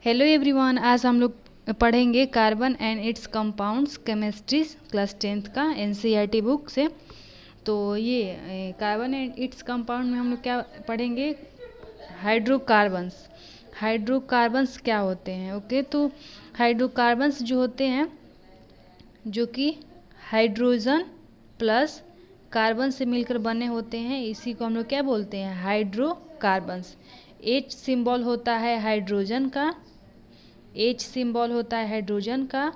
Hello everyone, आज हम लोग पढ़ेंगे carbon and it's compounds chemistry class 10th का एनसीईआरटी बुक से। तो ये कार्बन एंड इट्स कंपाउंड में हम लोग क्या पढ़ेंगे, हाइड्रोकार्बन्स। हाइड्रोकार्बन्स क्या होते हैं? ओके, तो हाइड्रोकार्बन्स जो होते हैं जो कि हाइड्रोजन प्लस कार्बन से मिलकर बने होते हैं, इसी को हम लोग क्या बोलते हैं, हाइड्रोकार्बन्स। H सिंबल होता है हाइड्रोजन का, H सिंबल होता है हाइड्रोजन का,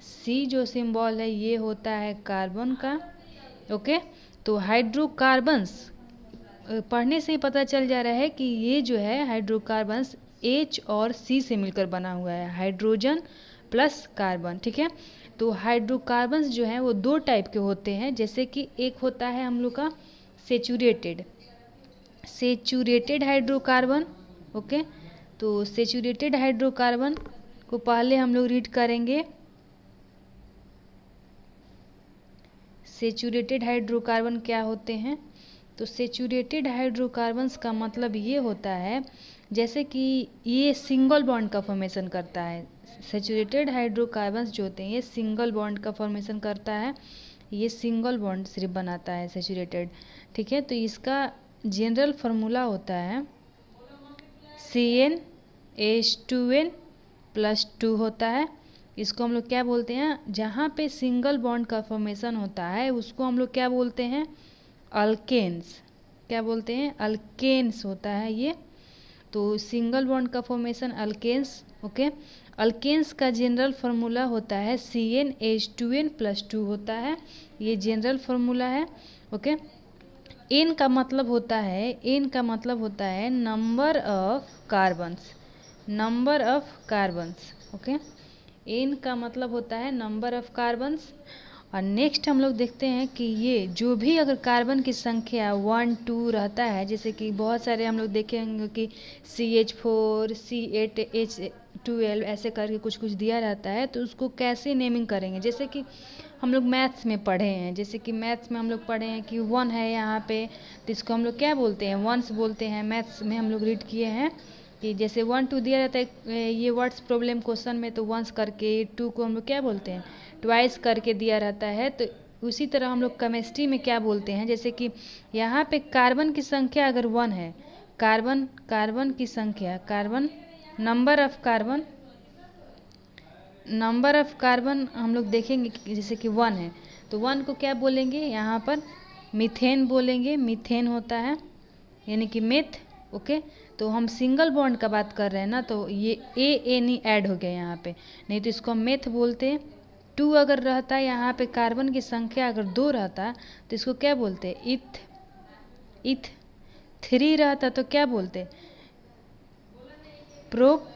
C जो सिंबल है ये होता है कार्बन का। ओके, तो हाइड्रोकार्बन्स पढ़ने से ही पता चल जा रहा है कि ये जो है हाइड्रोकार्बन्स H और C से मिलकर बना हुआ है, हाइड्रोजन प्लस कार्बन। ठीक है, तो हाइड्रोकार्बन्स जो हैं वो दो टाइप के होते हैं, जैसे कि एक होता है हम लोग का सेचूरेटेड हाइड्रोकार्बन। ओके, तो सेचूरेटेड हाइड्रोकार्बन को पहले हम लोग रीड करेंगे। सेचूरेटेड हाइड्रोकार्बन क्या होते हैं? तो सेचूरेटेड हाइड्रोकार्बन्स का मतलब ये होता है जैसे कि ये सिंगल बॉन्ड का फॉर्मेशन करता है। सेचूरेटेड हाइड्रोकार्बन्स जो होते हैं ये सिंगल बॉन्ड का फॉर्मेशन करता है, ये सिंगल बॉन्ड सिर्फ बनाता है सेचूरेटेड। ठीक है, तो इसका जनरल फार्मूला होता है CnH2n+2 होता है। इसको हम लोग क्या बोलते हैं, जहाँ पे सिंगल बॉन्ड का फॉर्मेशन होता है उसको हम लोग क्या बोलते हैं, अल्केन्स। क्या बोलते हैं, अल्केन्स होता है ये। तो सिंगल बॉन्ड का फॉर्मेशन अल्केन्स। ओके, अल्केन्स का जनरल फार्मूला होता है CnH2n+2 होता है, ये जनरल फार्मूला है। ओके, एन का मतलब होता है number of carbons, number of carbons. Okay, N का मतलब होता है नंबर ऑफ कार्बन्स। और नेक्स्ट हम लोग देखते हैं कि ये जो भी अगर कार्बन की संख्या 1 2 रहता है, जैसे कि बहुत सारे हम लोग देखेंगे कि CH4 C8H12 ऐसे करके कुछ कुछ दिया रहता है, तो उसको कैसे नेमिंग करेंगे। जैसे कि हम लोग मैथ्स में पढ़े हैं, जैसे कि मैथ्स में हम लोग पढ़े हैं कि 1 है यहाँ पे, तो इसको हम लोग क्या बोलते हैं, वंस बोलते हैं। मैथ्स में हम लोग रीड किए हैं कि जैसे 1 2 दिया रहता है ये वर्ड्स प्रॉब्लम क्वेश्चन में, तो वंस करके 2 को हम लोग क्या बोलते हैं, ट्वाइस करके दिया रहता है। तो उसी तरह हम लोग केमिस्ट्री में क्या बोलते हैं, जैसे कि यहाँ पे कार्बन की संख्या अगर 1 है, कार्बन की संख्या, कार्बन नंबर ऑफ कार्बन हम लोग देखेंगे कि जैसे कि 1 है, तो 1 को क्या बोलेंगे, यहाँ पर मीथेन बोलेंगे। मीथेन होता है यानी कि मेथ। ओके, तो हम सिंगल बॉन्ड का बात कर रहे हैं ना, तो ये एन ही ऐड हो गया यहाँ पे, नहीं तो इसको हम मेथ बोलते हैं। 2 अगर रहता है यहाँ पे, कार्बन की संख्या अगर 2 रहता तो इसको क्या बोलते हैं, इथ। 3 रहता तो क्या बोलते, प्रोप।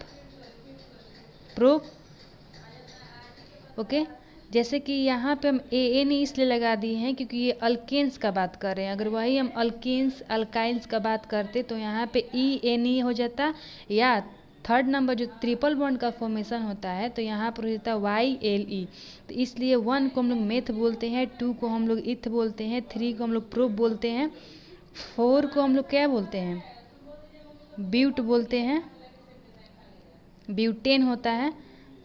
ओके, जैसे कि यहाँ पे हम एन इसलिए लगा दिए हैं क्योंकि ये अल्केन्स का बात कर रहे हैं। अगर वही हम अल्काइल्स का बात करते तो यहाँ पे ENE हो जाता, या थर्ड नंबर जो ट्रिपल बॉन्ड का फॉर्मेशन होता है तो यहाँ पर हो जाता YLE। तो इसलिए 1 को हम लोग मेथ बोलते हैं, 2 को हम लोग इथ बोलते हैं, 3 को हम लोग प्रोप बोलते हैं, 4 को हम लोग क्या बोलते हैं, ब्यूट बोलते हैं, ब्यूटेन होता है।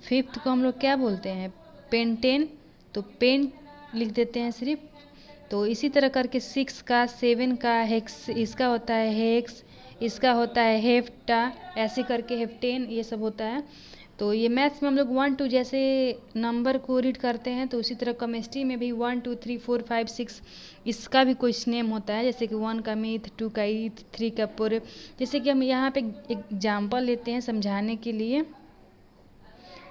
5th को हम लोग क्या बोलते हैं, पेंटेन, तो पेन लिख देते हैं सिर्फ। तो इसी तरह करके 6 का, 7 का हेक्स, इसका होता है हेक्स, इसका होता है हेप्टा, ऐसे करके हेप्टेन, ये सब होता है। तो ये मैथ्स में हम लोग 1 2 जैसे नंबर को रीड करते हैं, तो उसी तरह केमिस्ट्री में भी 1 2 3 4 5 6 इसका भी कुछ नेम होता है, जैसे कि 1 का मीथ, 2 का ईथ, 3 का पुर। जैसे कि हम यहाँ पे एग्जाम्पल लेते हैं समझाने के लिए,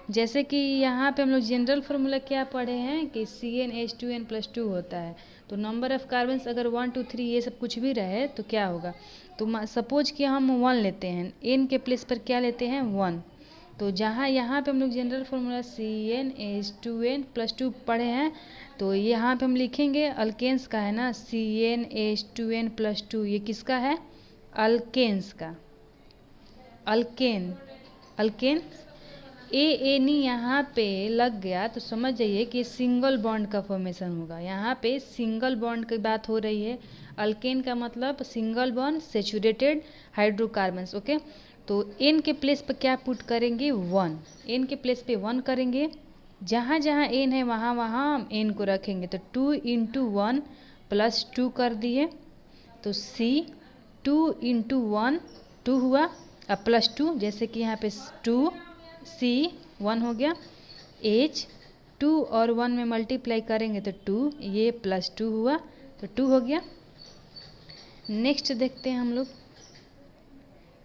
जैसे कि यहाँ पे हम लोग जनरल फार्मूला क्या पढ़े हैं कि CnH2n+2 होता है। तो नंबर ऑफ कार्बन्स अगर 1 2 3 ये सब कुछ भी रहे तो क्या होगा, तो सपोज कि हम 1 लेते हैं, n के प्लेस पर क्या लेते हैं, 1। तो जहाँ यहाँ पे हम लोग जनरल फार्मूला CnH2n+2 पढ़े हैं, तो यहाँ पे हम लिखेंगे अल्केन्स का है ना, CnH2n+2, ये किसका है, अल्केन्स का, अल्केन। एन यहाँ पे लग गया तो समझ जाइए कि सिंगल बॉन्ड का फॉर्मेशन होगा। यहाँ पे सिंगल बॉन्ड की बात हो रही है। अल्केन का मतलब single bond saturated hydrocarbons. Okay, तो एन के प्लेस पर क्या पुट करेंगे, 1। एन के प्लेस पे 1 करेंगे, जहाँ जहाँ एन है वहाँ वहाँ हम एन को रखेंगे। तो 2 इंटू 1 प्लस 2 कर दिए, तो सी 2 इंटू 1 2 हुआ, अब प्लस 2, जैसे कि यहाँ पे 2 सी 1 हो गया, एच 2 और 1 में मल्टीप्लाई करेंगे तो 2, ये प्लस 2 हुआ, तो 2 हो गया। नेक्स्ट देखते हैं हम लोग,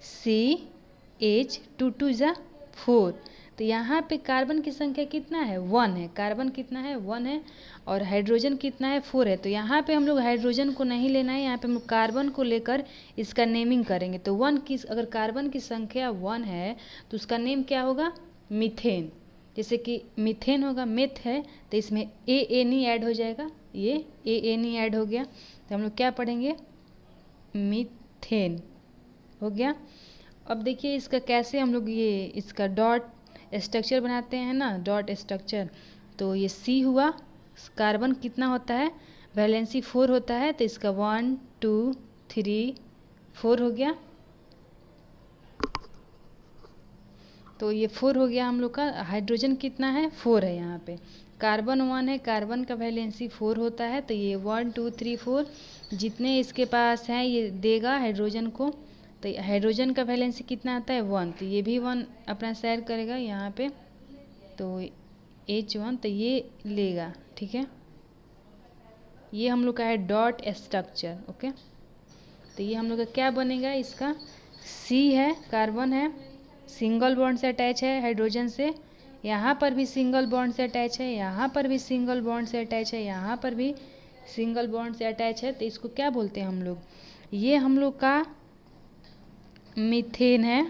सी एच 2 2 ज़ा 4, तो यहाँ पे कार्बन की संख्या कितना है, 1 है। कार्बन कितना है, 1 है, और हाइड्रोजन कितना है, 4 है। तो यहाँ पे हम लोग हाइड्रोजन को नहीं लेना है, यहाँ पे हम लोग कार्बन को लेकर इसका नेमिंग करेंगे। तो 1 की, अगर कार्बन की संख्या 1 है तो उसका नेम क्या होगा, मीथेन। जैसे कि मीथेन होगा, मेथ है, तो इसमें ए एन ई ऐड हो जाएगा, ये ए एन ई ऐड हो गया, तो हम लोग क्या पढ़ेंगे, मीथेन हो गया। अब देखिए इसका कैसे हम लोग ये इसका डॉट स्ट्रक्चर बनाते हैं ना, डॉट स्ट्रक्चर। तो ये सी हुआ, कार्बन कितना होता है, वैलेंसी 4 होता है, तो इसका 1 2 3 4 हो गया। तो ये 4 हो गया हम लोग का। हाइड्रोजन कितना है, 4 है, यहाँ पे कार्बन 1 है, कार्बन का वैलेंसी 4 होता है, तो ये 1 2 3 4 जितने इसके पास हैं ये देगा हाइड्रोजन को। तो हाइड्रोजन का वैलेंसी कितना आता है, 1, तो ये भी 1 अपना शेयर करेगा यहाँ पे, तो H1, तो ये लेगा, ठीक है। ये हम लोग का है डॉट स्ट्रक्चर, ओके। तो ये हम लोग का क्या बनेगा, इसका C है, कार्बन है, सिंगल बॉन्ड से अटैच है हाइड्रोजन से, यहाँ पर भी सिंगल बॉन्ड से अटैच है, यहाँ पर भी सिंगल बॉन्ड से अटैच है, यहाँ पर भी सिंगल बॉन्ड से अटैच है। तो इसको क्या बोलते हैं हम लोग, ये हम लोग का मीथेन है,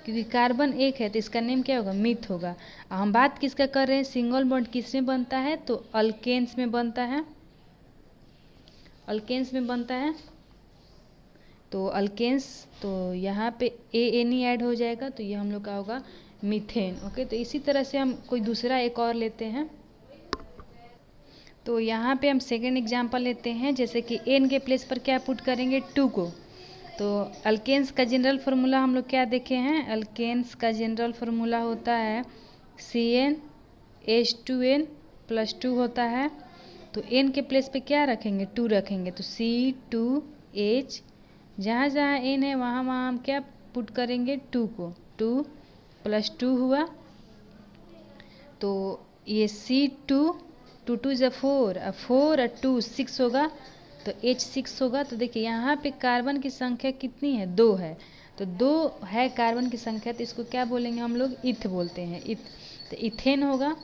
क्योंकि कार्बन एक है तो इसका नेम क्या होगा, मीथ होगा। हम बात किसका कर रहे हैं, सिंगल बॉन्ड किस में बनता है, तो अल्केन्स में बनता है, अल्केन्स में बनता है। तो अल्केन्स, तो यहाँ पे ए एन ई ऐड हो जाएगा, तो ये हम लोग का होगा मीथेन, ओके। तो इसी तरह से हम कोई दूसरा एक और लेते हैं। तो यहाँ पे हम सेकेंड एग्जाम्पल लेते हैं, जैसे कि एन के प्लेस पर क्या पुट करेंगे, 2 को। तो अल्केन्स का जनरल फार्मूला हम लोग क्या देखे हैं, अल्केन्स का जनरल फार्मूला होता है CnH2n प्लस 2 होता है। तो n के प्लेस पे क्या रखेंगे, 2 रखेंगे, तो C2H, जहाँ जहाँ n है वहाँ वहाँ हम क्या पुट करेंगे, 2 को, 2 प्लस 2 हुआ। तो ये C2 2 2 ज़ा 4, 4 और 2 6 होगा, तो H6 होगा। तो देखिए यहाँ पे कार्बन की संख्या कितनी है, 2 है, तो 2 है कार्बन की संख्या, तो इसको क्या बोलेंगे हम लोग, इथ बोलते हैं, इथ। तो इथेन होगा,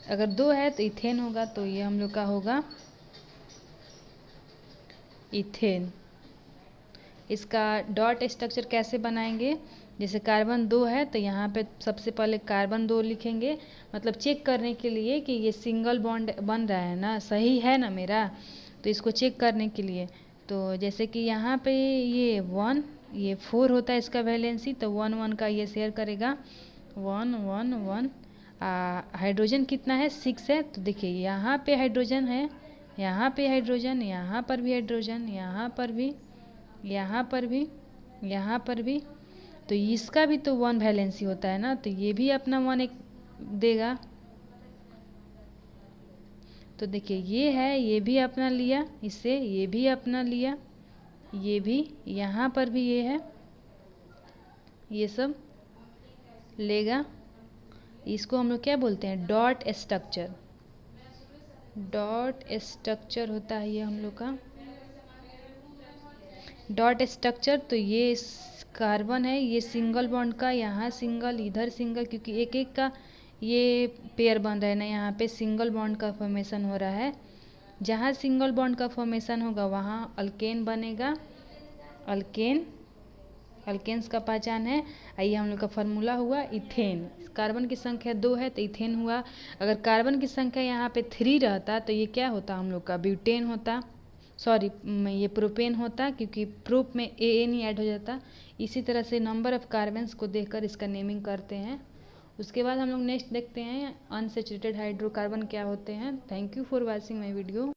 अगर 2 है तो इथेन होगा, तो ये हम लोग का होगा इथेन। इसका डॉट स्ट्रक्चर कैसे बनाएंगे, जैसे कार्बन 2 है तो यहाँ पे सबसे पहले कार्बन 2 लिखेंगे, मतलब चेक करने के लिए कि ये सिंगल बॉन्ड बन रहा है ना, सही है ना मेरा, तो इसको चेक करने के लिए। तो जैसे कि यहाँ पे ये 1, ये 4 होता है इसका वैलेंसी, तो 1 1 का ये शेयर करेगा, 1 1 1। हाइड्रोजन कितना है, 6 है, तो देखिए यहाँ पे हाइड्रोजन है, यहाँ पे हाइड्रोजन, यहाँ पर भी हाइड्रोजन, यहाँ पर भी, यहाँ पर भी, यहाँ पर भी, तो इसका भी तो 1 वैलेंसी होता है ना, तो ये भी अपना 1 एक देगा। तो देखिए ये है, ये भी अपना लिया, इससे ये भी अपना लिया, ये भी, यहाँ पर भी ये है, ये सब लेगा। इसको हम लोग क्या बोलते हैं, डॉट स्ट्रक्चर, डॉट स्ट्रक्चर होता है ये हम लोग का डॉट स्ट्रक्चर। तो ये कार्बन है, ये सिंगल बॉन्ड का, यहाँ सिंगल, इधर सिंगल, क्योंकि एक एक का ये पेयर बन रहा है ना, यहाँ पे सिंगल बॉन्ड का फॉर्मेशन हो रहा है। जहाँ सिंगल बॉन्ड का फॉर्मेशन होगा वहाँ अल्केन बनेगा, अल्केन, अल्केन्स का पहचान है। आइए हम लोग का फार्मूला हुआ इथेन, कार्बन की संख्या 2 है तो इथेन हुआ। अगर कार्बन की संख्या यहाँ पे 3 रहता तो ये क्या होता हम लोग का, ब्यूटेन होता, सॉरी ये प्रोपेन होता, क्योंकि प्रोप में एन ही ऐड हो जाता। इसी तरह से नंबर ऑफ कार्बन्स को देखकर इसका नेमिंग करते हैं। उसके बाद हम लोग नेक्स्ट देखते हैं अनसैचुरेटेड हाइड्रोकार्बन क्या होते हैं। Thank you for watching my video.